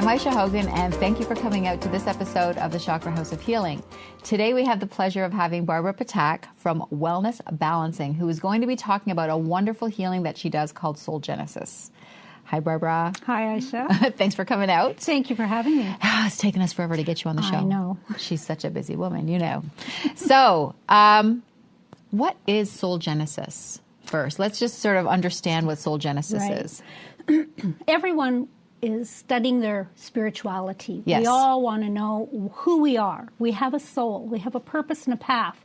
I'm Ayse Hogan, and thank you for coming out to this episode of the Chakra House of Healing. Today we have the pleasure of having Barbara Ptak from Wellness Balancing, who is going to be talking about a wonderful healing that she does called Soul Genesis. Hi, Barbara. Hi, Ayse. Thanks for coming out. Thank you for having me. It's taken us forever to get you on the show. I know. She's such a busy woman, you know. So, what is Soul Genesis? First, let's just sort of understand what Soul Genesis is. Everyone is studying their spirituality. Yes. We all want to know who we are. We have a soul. We have a purpose and a path.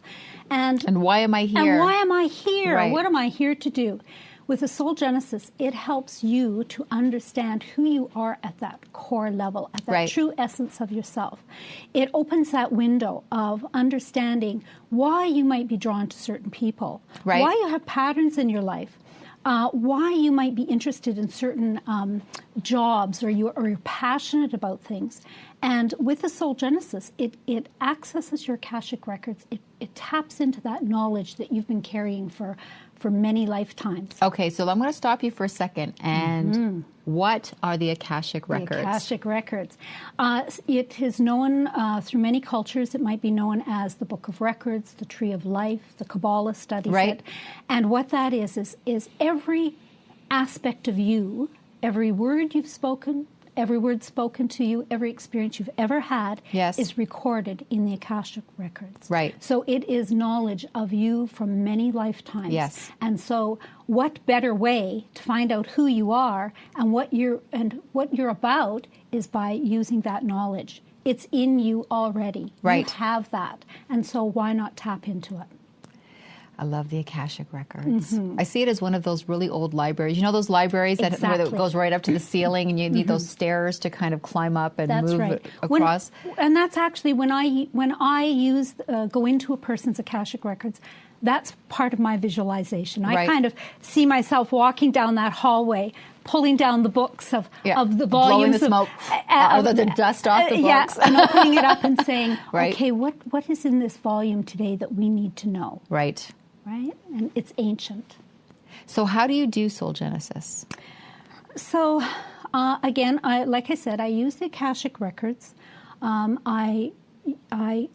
And why am I here? And why am I here? Right. What am I here to do? With the Soul Genesis, it helps you to understand who you are at that core level, at that true essence of yourself. It opens that window of understanding why you might be drawn to certain people, why you have patterns in your life, why you might be interested in certain jobs, or you're passionate about things. And with the Soul Genesis, it accesses your Akashic records. It taps into that knowledge that you've been carrying for many lifetimes. Okay, so I'm going to stop you for a second. And what are the Akashic records? The Akashic records. It is known through many cultures. It might be known as the Book of Records, the Tree of Life. The Kabbalah studies it. And what that is every aspect of you, every word you've spoken, every word spoken to you, every experience you've ever had is recorded in the Akashic records. Right. So it is knowledge of you from many lifetimes. Yes. And so what better way to find out who you are and what you're about is by using that knowledge. It's in you already. Right. You have that. And so why not tap into it? I love the Akashic records. I see it as one of those really old libraries. You know those libraries that where it goes right up to the ceiling, and you need those stairs to kind of climb up and move across. And that's actually when I use go into a person's Akashic records. That's part of my visualization. I kind of see myself walking down that hallway, pulling down the books of the volumes, blowing the smoke, or the dust off the books, and opening it up and saying, okay, what is in this volume today that we need to know? Right. And it's ancient. So how do you do Soul Genesis? So, again, like I said, I use the Akashic records. I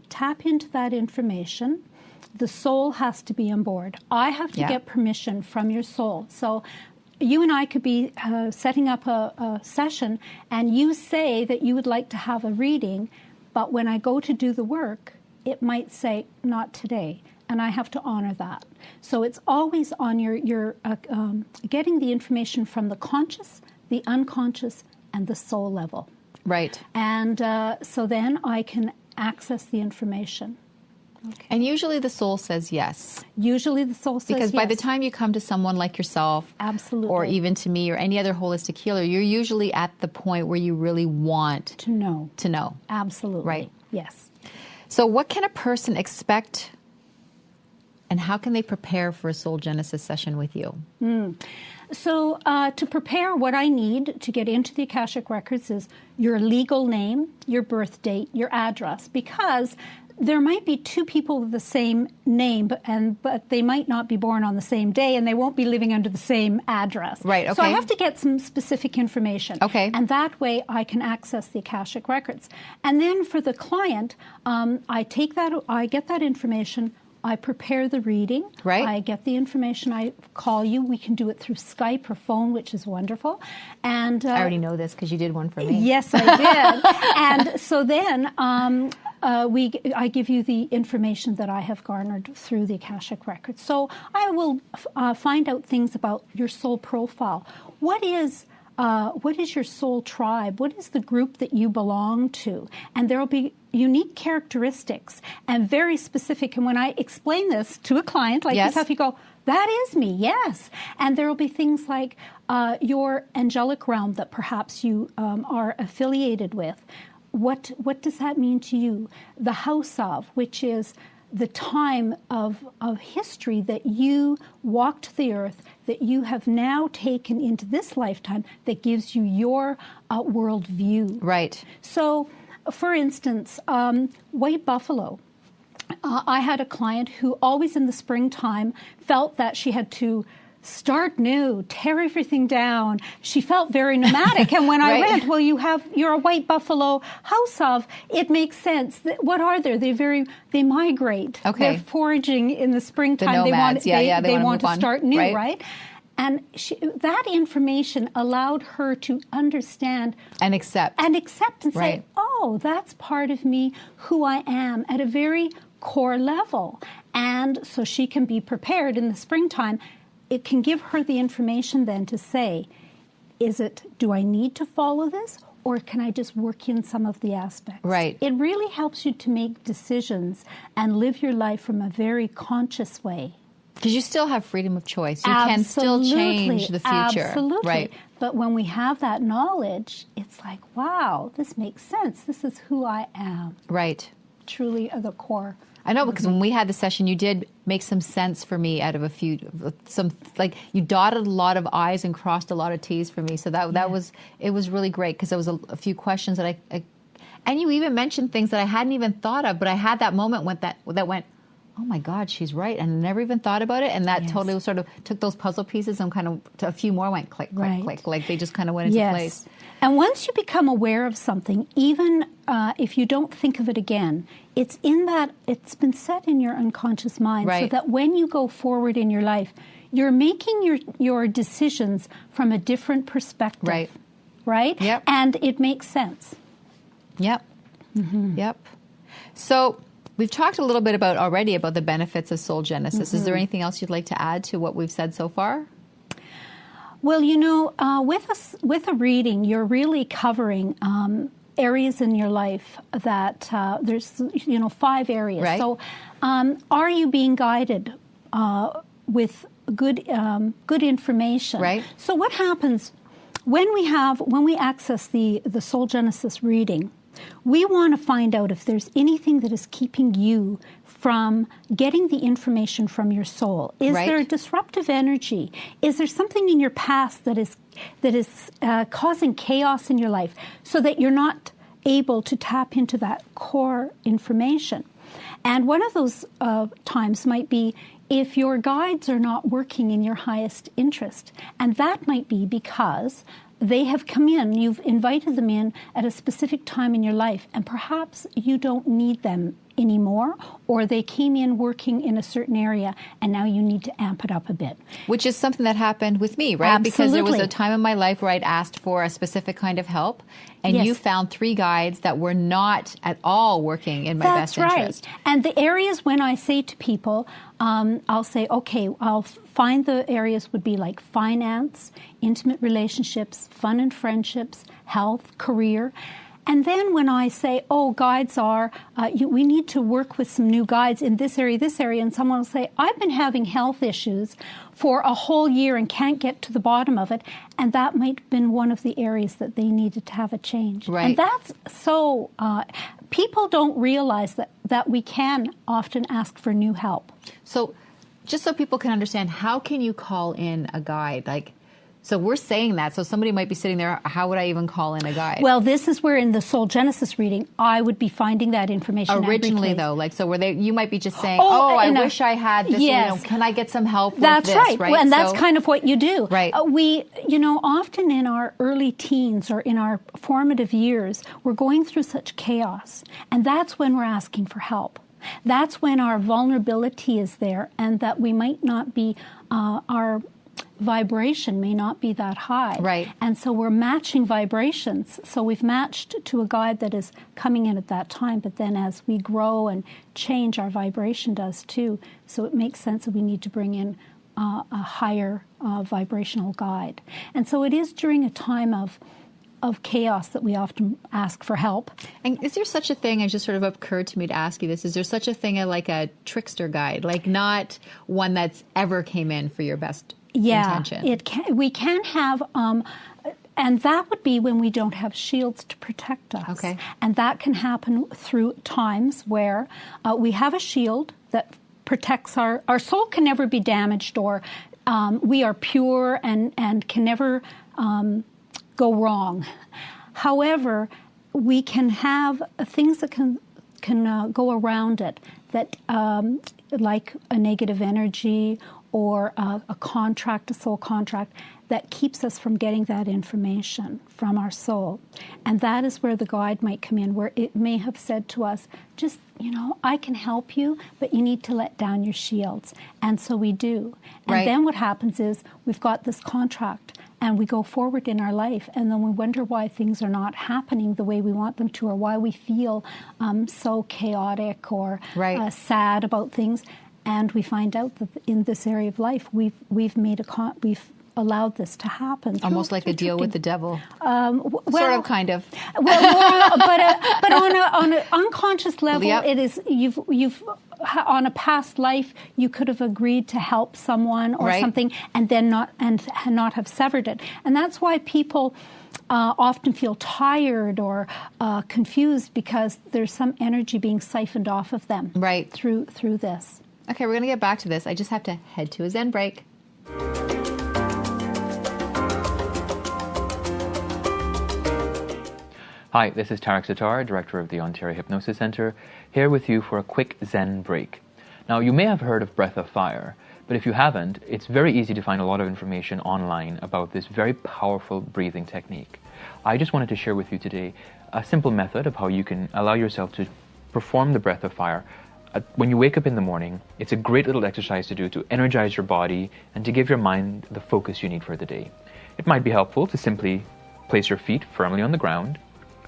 tap into that information. The soul has to be on board. I have to get permission from your soul. So you and I could be setting up a session, and you say that you would like to have a reading, but when I go to do the work, it might say, not today. And I have to honor that. So it's always on your getting the information from the conscious, the unconscious, and the soul level. Right. And so then I can access the information. Okay. And usually the soul says yes. Usually the soul says yes. Because by the time you come to someone like yourself, absolutely, or even to me or any other holistic healer, you're usually at the point where you really want to know. To know. Absolutely. Right. Yes. So what can a person expect, and how can they prepare for a Soul Genesis session with you? So to prepare, what I need to get into the Akashic records is your legal name, your birth date, your address, because there might be two people with the same name, but they might not be born on the same day, and they won't be living under the same address. Right, okay. So I have to get some specific information. Okay. And that way I can access the Akashic records. And then for the client, I get that information, I prepare the reading. Right. I get the information. I call you. We can do it through Skype or phone, which is wonderful. And I already know this because you did one for me. Yes, I did. And so then I give you the information that I have garnered through the Akashic records. So I will find out things about your soul profile. What is your soul tribe? What is the group that you belong to? And there will be unique characteristics and very specific. And when I explain this to a client like yourself, you go, that is me, yes. And there will be things like your angelic realm that perhaps you are affiliated with. What does that mean to you? The house of, which is the time of history that you walked the earth, that you have now taken into this lifetime, that gives you your world view. Right. So, for instance, white buffalo. I had a client who always in the springtime felt that she had to start new, tear everything down. She felt very nomadic. And when I went, well, you're a white buffalo house of, it makes sense. What are they? They migrate. Okay. They're foraging in the springtime. The nomads. They want to on. start new, right? And that information allowed her to understand and accept and say, oh, that's part of me, who I am at a very core level. And so she can be prepared in the springtime. It can give her the information then to say, do I need to follow this, or can I just work in some of the aspects? Right. It really helps you to make decisions and live your life from a very conscious way. Because you still have freedom of choice. You can still change the future. Absolutely. Right. But when we have that knowledge, it's like, wow, this makes sense. This is who I am. Right. Truly at the core. I know, because when we had the session, you did make some sense for me out of you dotted a lot of I's and crossed a lot of T's for me. So it was really great, because there was a few questions that and you even mentioned things that I hadn't even thought of, but I had that moment that went, oh my God, she's right. And I never even thought about it. And that totally sort of took those puzzle pieces and kind of a few more went click, click, click. Like they just kind of went into place. And once you become aware of something, even if you don't think of it again, it's been set in your unconscious mind, so that when you go forward in your life, you're making your decisions from a different perspective. Right? Yep. And it makes sense. Yep. Mm-hmm. Yep. So we've talked a little bit already about the benefits of soul genesis. Mm-hmm. Is there anything else you'd like to add to what we've said so far? Well, with a reading, you're really covering areas in your life that there's 5 areas. Right. So, are you being guided with good information? Right. So, what happens when we access the soul genesis reading? We want to find out if there's anything that is keeping you from getting the information from your soul. Is there a disruptive energy? Is there something in your past that is causing chaos in your life, so that you're not able to tap into that core information? And one of those times might be if your guides are not working in your highest interest. And that might be because they have come in, you've invited them in at a specific time in your life, and perhaps you don't need them anymore, or they came in working in a certain area and now you need to amp it up a bit. Which is something that happened with me, right? Absolutely. Because there was a time in my life where I'd asked for a specific kind of help, and you found 3 guides that were not at all working in my best interest. That's right. And the areas, when I say to people, I'll say, okay, I'll find the areas would be like finance, intimate relationships, fun and friendships, health, career. And then when I say, guides are, we need to work with some new guides in this area, and someone will say, I've been having health issues for a whole year and can't get to the bottom of it. And that might have been one of the areas that they needed to have a change. Right. And that's so, people don't realize that we can often ask for new help. So just so people can understand, how can you call in a guide? So we're saying that, so somebody might be sitting there, how would I even call in a guide? Well, this is where in the Soul Genesis reading, I would be finding that information originally, though, so were they? You might be just saying, I wish I had this, can I get some help with this? That's right? And that's kind of what you do. Right. We, often in our early teens or in our formative years, we're going through such chaos, and that's when we're asking for help. That's when our vulnerability is there, and that we might not be, our vibration may not be that high. Right. And so we're matching vibrations. So we've matched to a guide that is coming in at that time, but then as we grow and change, our vibration does too. So it makes sense that we need to bring in a higher vibrational guide. And so it is during a time of chaos that we often ask for help. And is there such a thing, it just sort of occurred to me to ask you this, is there such a thing like a trickster guide, like not one that's ever came in for your best intention? We can have, and that would be when we don't have shields to protect us. Okay. And that can happen through times where we have a shield that protects our soul can never be damaged, or we are pure and can never go wrong. However, we can have things that can go around it, that like a negative energy or a contract, a soul contract, that keeps us from getting that information from our soul. And that is where the guide might come in, where it may have said to us, just, I can help you, but you need to let down your shields. And so we do. And then what happens is we've got this contract, and we go forward in our life, and then we wonder why things are not happening the way we want them to, or why we feel so chaotic or sad about things. And we find out that in this area of life, we've allowed this to happen. Almost like a deal with the devil. Sort of, kind of. But on an unconscious level, it is you've on a past life you could have agreed to help someone or something, and then not have severed it. And that's why people often feel tired or confused, because there's some energy being siphoned off of them through this. Okay, we're going to get back to this. I just have to head to a Zen break. Hi, this is Tarek Sitar, Director of the Ontario Hypnosis Centre, here with you for a quick Zen break. Now, you may have heard of Breath of Fire, but if you haven't, it's very easy to find a lot of information online about this very powerful breathing technique. I just wanted to share with you today a simple method of how you can allow yourself to perform the Breath of Fire. When you wake up in the morning, it's a great little exercise to do to energize your body and to give your mind the focus you need for the day. It might be helpful to simply place your feet firmly on the ground,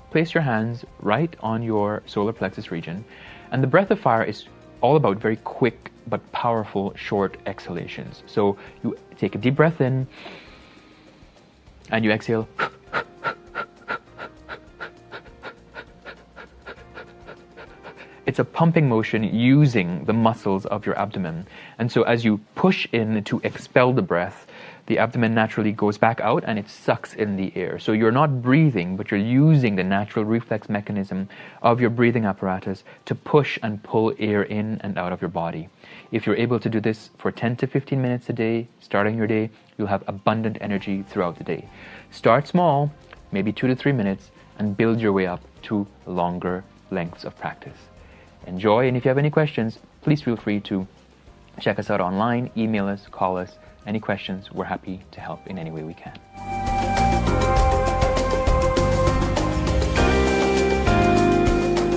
place your hands right on your solar plexus region, and the Breath of Fire is all about very quick but powerful short exhalations. So you take a deep breath in and you exhale. It's a pumping motion using the muscles of your abdomen. And so as you push in to expel the breath, the abdomen naturally goes back out and it sucks in the air. So you're not breathing, but you're using the natural reflex mechanism of your breathing apparatus to push and pull air in and out of your body. If you're able to do this for 10 to 15 minutes a day, starting your day, you'll have abundant energy throughout the day. Start small, maybe 2 to 3 minutes, and build your way up to longer lengths of practice. Enjoy, and if you have any questions, please feel free to check us out online, email us, call us. Any questions, we're happy to help in any way we can.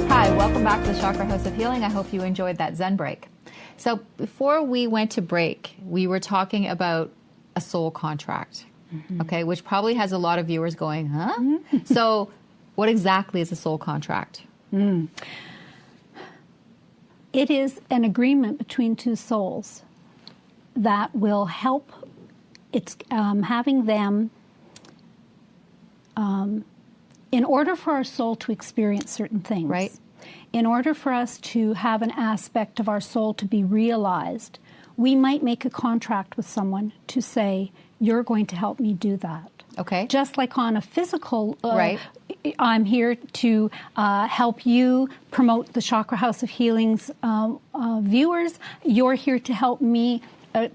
Hi, welcome back to the Chakra House of Healing. I hope you enjoyed that Zen break. So before we went to break, we were talking about a soul contract, okay, which probably has a lot of viewers going, huh? So what exactly is a soul contract? It is an agreement between two souls that will help. It's having them, in order for our soul to experience certain things, in order for us to have an aspect of our soul to be realized, we might make a contract with someone to say, you're going to help me do that. Okay. Just like on a physical, I'm here to help you promote the Chakra House of Healing's viewers. You're here to help me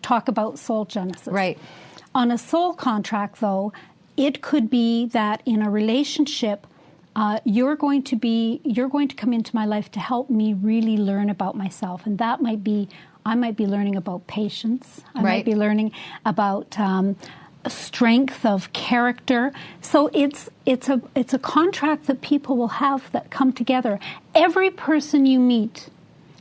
talk about soul genesis. Right. On a soul contract, though, it could be that in a relationship, you're going to come into my life to help me really learn about myself, and that might be, I might be learning about patience. I might be learning about strength of character. So it's a contract that people will have that come together. Every person you meet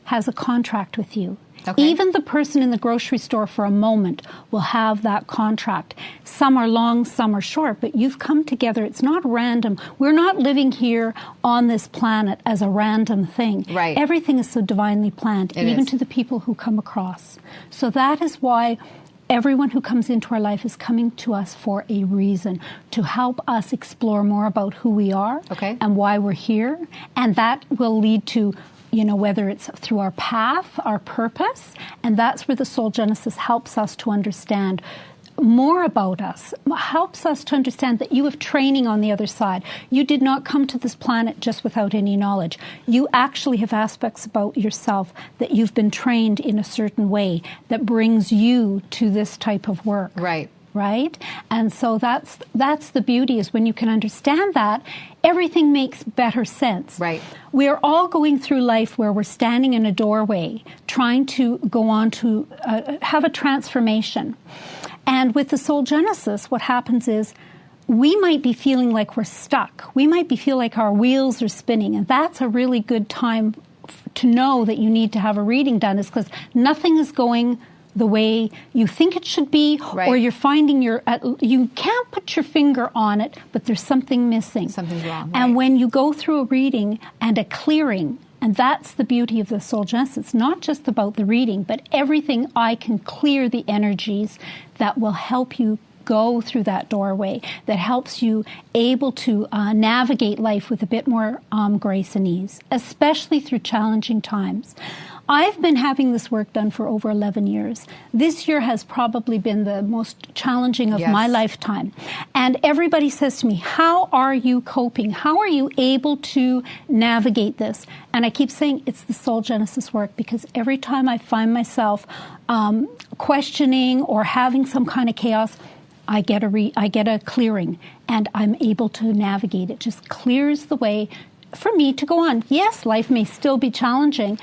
has a contract with you. Okay. Even the person in the grocery store for a moment will have that contract. Some are long, some are short, but you've come together. It's not random. We're not living here on this planet as a random thing. Right. Everything is so divinely planned, even to the people who come across. So that is why everyone who comes into our life is coming to us for a reason, to help us explore more about who we are and why we're here. And that will lead to, whether it's through our path, our purpose, and that's where the Soul Genesis helps us to understand more about us, helps us to understand that you have training on the other side. You did not come to this planet just without any knowledge. You actually have aspects about yourself that you've been trained in a certain way that brings you to this type of work. Right. right? And so that's the beauty, is when you can understand that, everything makes better sense. Right. We're all going through life where we're standing in a doorway trying to go on to have a transformation. And with the Soul Genesis, what happens is we might be feeling like we're stuck. We might feel like our wheels are spinning, and that's a really good time to know that you need to have a reading done, is because nothing is going the way you think it should be, right. or you're finding you can't put your finger on it, but there's something missing. Something's wrong. And right. when you go through a reading and a clearing, and that's the beauty of the Soul Genesis, it's not just about the reading, but everything. I can clear the energies that will help you go through that doorway, that helps you able to navigate life with a bit more grace and ease, especially through challenging times. I've been having this work done for over 11 years. This year has probably been the most challenging of yes. my lifetime. And everybody says to me, how are you coping? How are you able to navigate this? And I keep saying it's the Soul Genesis work, because every time I find myself questioning or having some kind of chaos, I get a clearing, and I'm able to navigate. It just clears the way for me to go on. Yes, life may still be challenging,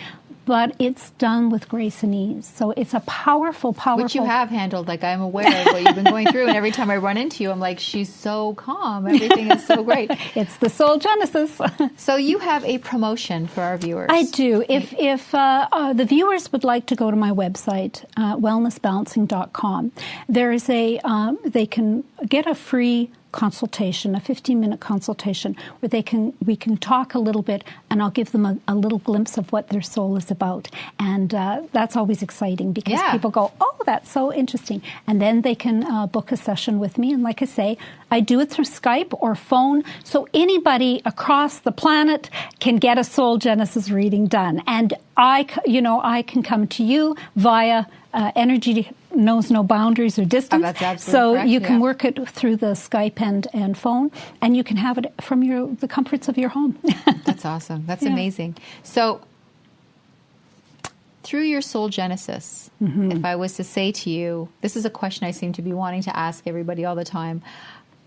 but it's done with grace and ease. So it's a powerful. Which you have handled. Like, I'm aware of what you've been going through, and every time I run into you, I'm like, she's so calm. Everything is so great. It's the Soul Genesis. So you have a promotion for our viewers. I do. If the viewers would like to go to my website, wellnessbalancing.com, there is they can get a free consultation, a 15-minute consultation, where we can talk a little bit, and I'll give them a little glimpse of what their soul is about. And that's always exciting, because people go, oh, that's so interesting. And then they can book a session with me. And like I say, I do it through Skype or phone, so anybody across the planet can get a Soul Genesis reading done. And I can come to you via energy knows no boundaries or distance. Oh, that's absolutely so correct. you can work it through the Skype and phone, and you can have it from the comforts of your home. That's awesome. That's amazing. So through your Soul Genesis, if I was to say to you, this is a question I seem to be wanting to ask everybody all the time.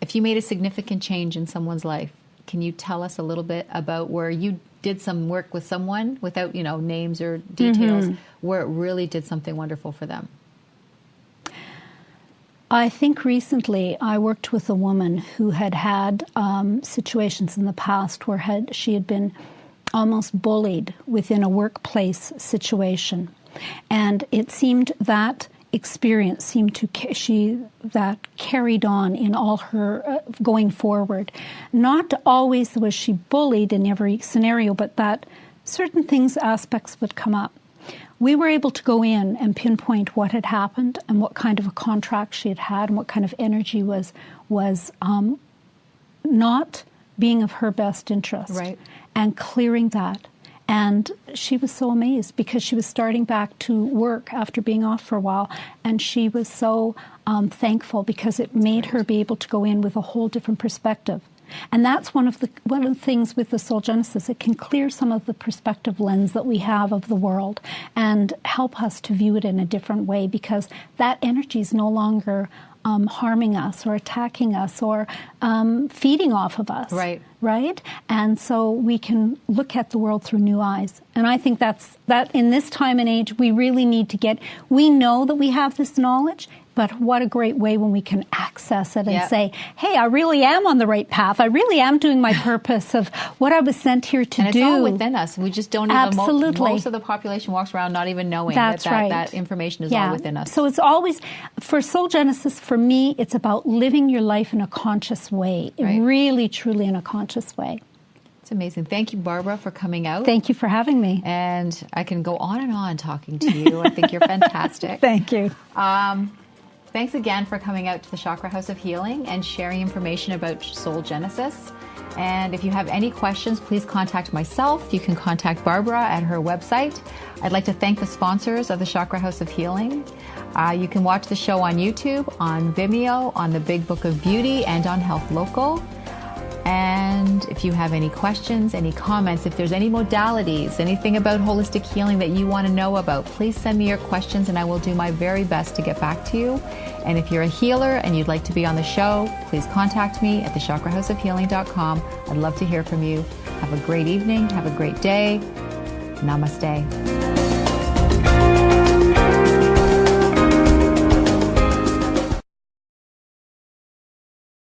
If you made a significant change in someone's life, can you tell us a little bit about where you did some work with someone, without names or details, where it really did something wonderful for them? I think recently I worked with a woman who had situations in the past where she had been almost bullied within a workplace situation. And it seemed that experience that carried on in all her going forward. Not always was she bullied in every scenario, but that certain aspects would come up. We were able to go in and pinpoint what had happened and what kind of a contract she had and what kind of energy was not being of her best interest. Right. And clearing that. And she was so amazed, because she was starting back to work after being off for a while, and she was so thankful, because it made her be able to go in with a whole different perspective. And that's one of the things with the Soul Genesis. It can clear some of the perspective lens that we have of the world and help us to view it in a different way, because that energy is no longer harming us or attacking us or feeding off of us. Right? And so we can look at the world through new eyes. And I think that in this time and age, we really need to we know that we have this knowledge, but what a great way when we can access it and say, hey, I really am on the right path. I really am doing my purpose of what I was sent here to do. And it's all within us. We just don't even, Absolutely. Most of the population walks around not even knowing that information is all within us. So it's always, for Soul Genesis, for me, it's about living your life in a conscious way, really, truly in a conscious way. It's amazing. Thank you, Barbara, for coming out. Thank you for having me. And I can go on and on talking to you. I think you're fantastic. Thank you. Thanks again for coming out to the Chakra House of Healing and sharing information about Soul Genesis. And if you have any questions, please contact myself. You can contact Barbara at her website. I'd like to thank the sponsors of the Chakra House of Healing. You can watch the show on YouTube, on Vimeo, on the Big Book of Beauty, and on Health Local. And if you have any questions, any comments, if there's any modalities, anything about holistic healing that you want to know about, please send me your questions and I will do my very best to get back to you. And if you're a healer and you'd like to be on the show, please contact me at thechakrahouseofhealing.com. I'd love to hear from you. Have a great evening. Have a great day. Namaste.